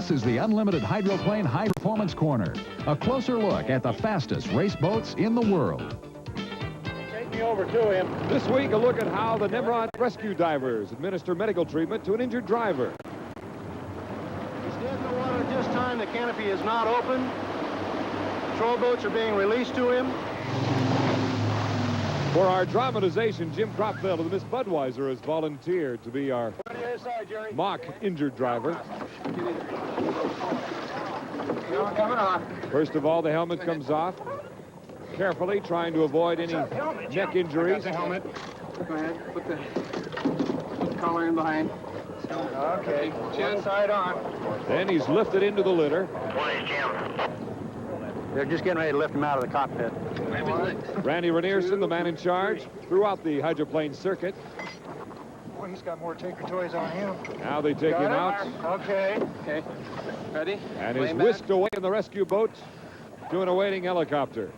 This is the Unlimited Hydroplane High Performance Corner. A closer look at the fastest race boats in the world. Take me over to him. This week, a look at how the Nimrod rescue divers administer medical treatment to an injured driver. He's dead in the water at this time. The canopy is not open. Patrol boats are being released to him. For our dramatization, Jim Cropfeld of the Miss Budweiser has volunteered to be our mock injured driver. First of all, the helmet comes off. Carefully, trying to avoid any neck injuries. The helmet. Go ahead. Put the collar in behind. Okay. Chin side on. Then he's lifted into the litter. They're just getting ready to lift him out of the cockpit. Randy Renierson, the man in charge, throughout the hydroplane circuit. Boy, he's got more Tinker toys on him. Now they take him out. Okay. Okay. Ready? And is whisked away in the rescue boat to an awaiting helicopter.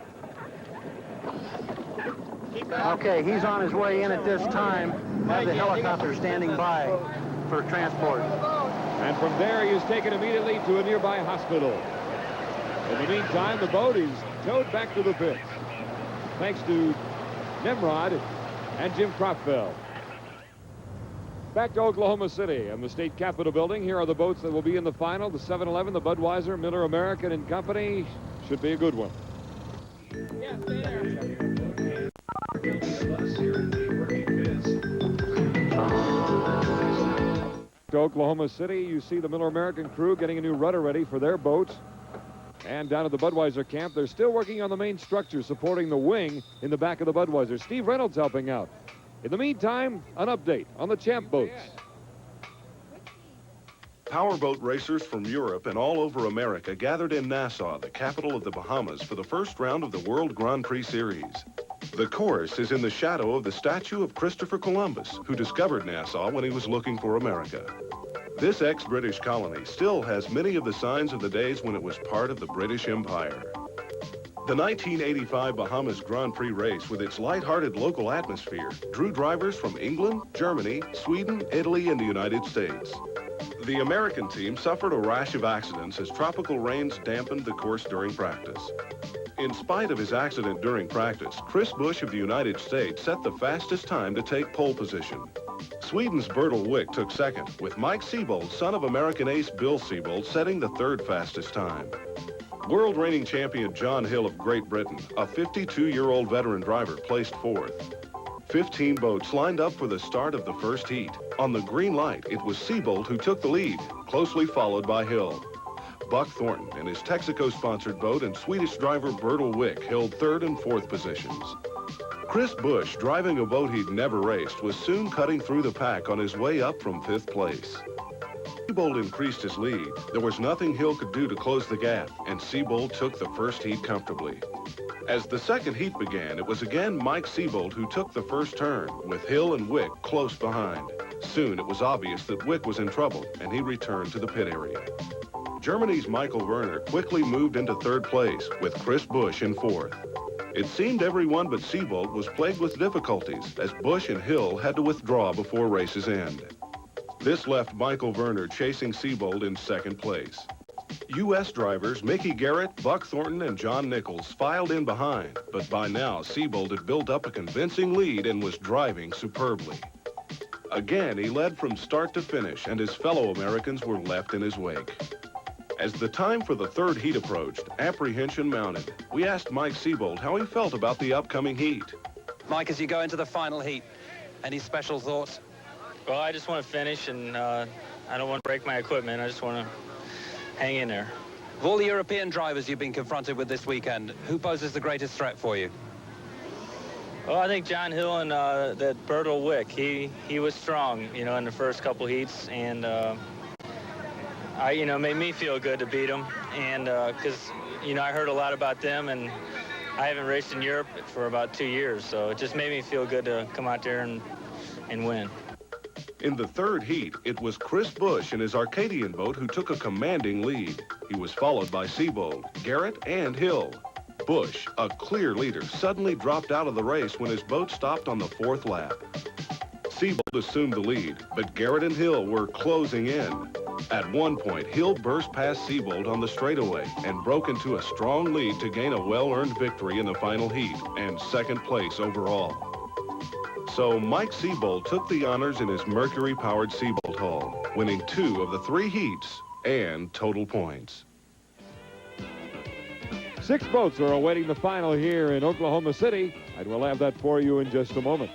Okay, he's on his way in at this time. Have the helicopter standing by for transport. And from there, he is taken immediately to a nearby hospital. In the meantime, the boat is towed back to the pits. Thanks to Nimrod and Jim Cropfeld. Back to Oklahoma City and the state capitol building. Here are the boats that will be in the final. The 7-Eleven, the Budweiser, Miller American and Company. Should be a good one. Yeah, stay there. To Oklahoma City, you see the Miller American crew getting a new rudder ready for their boats. And down at the Budweiser camp, they're still working on the main structure supporting the wing in the back of the Budweiser. Steve Reynolds helping out. In the meantime, an update on the champ boats. Powerboat racers from Europe and all over America gathered in Nassau, the capital of the Bahamas, for the first round of the World Grand Prix Series. The course is in the shadow of the statue of Christopher Columbus, who discovered Nassau when he was looking for America. This ex-British colony still has many of the signs of the days when it was part of the British Empire. The 1985 Bahamas Grand Prix race, with its lighthearted local atmosphere, drew drivers from England, Germany, Sweden, Italy, and the United States. The American team suffered a rash of accidents as tropical rains dampened the course during practice. In spite of his accident during practice, Chris Busch of the United States set the fastest time to take pole position. Sweden's Bertil Wick took second, with Mike Seabold, son of American ace Bill Seabold, setting the third fastest time. World reigning champion John Hill of Great Britain, a 52-year-old veteran driver, placed fourth. 15 boats lined up for the start of the first heat. On the green light, it was Seabold who took the lead, closely followed by Hill. Buck Thornton and his Texaco-sponsored boat and Swedish driver Bertil Wick held third and fourth positions. Chris Busch, driving a boat he'd never raced, was soon cutting through the pack on his way up from fifth place. Seabold increased his lead. There was nothing Hill could do to close the gap, and Seabold took the first heat comfortably. As the second heat began, it was again Mike Seabold who took the first turn, with Hill and Wick close behind. Soon it was obvious that Wick was in trouble, and he returned to the pit area. Germany's Michael Werner quickly moved into third place, with Chris Busch in fourth. It seemed everyone but Seabold was plagued with difficulties, as Busch and Hill had to withdraw before race's end. This left Michael Werner chasing Seabold in second place. U.S. drivers Mickey Garrett, Buck Thornton, and John Nichols filed in behind, but by now Seabold had built up a convincing lead and was driving superbly. Again, he led from start to finish, and his fellow Americans were left in his wake. As the time for the third heat approached, apprehension mounted. We asked Mike Seabold how he felt about the upcoming heat. Mike, as you go into the final heat, any special thoughts? Well, I just want to finish, and I don't want to break my equipment. I just want to hang in there. Of all the European drivers you've been confronted with this weekend, who poses the greatest threat for you? Well, I think John Hill and that Bertil Wick. He was strong, you know, in the first couple heats, and made me feel good to beat him. And because, I heard a lot about them, and I haven't raced in Europe for about 2 years, so it just made me feel good to come out there and win. In the third heat, it was Chris Busch and his Arcadian boat who took a commanding lead. He was followed by Seabold, Garrett, and Hill. Busch, a clear leader, suddenly dropped out of the race when his boat stopped on the fourth lap. Seabold assumed the lead, but Garrett and Hill were closing in. At one point, Hill burst past Seabolt on the straightaway and broke into a strong lead to gain a well-earned victory in the final heat and second place overall. So Mike Seabolt took the honors in his Mercury-powered Seabolt hull, winning 2 of the 3 heats and total points. 6 boats are awaiting the final here in Oklahoma City, and we'll have that for you in just a moment.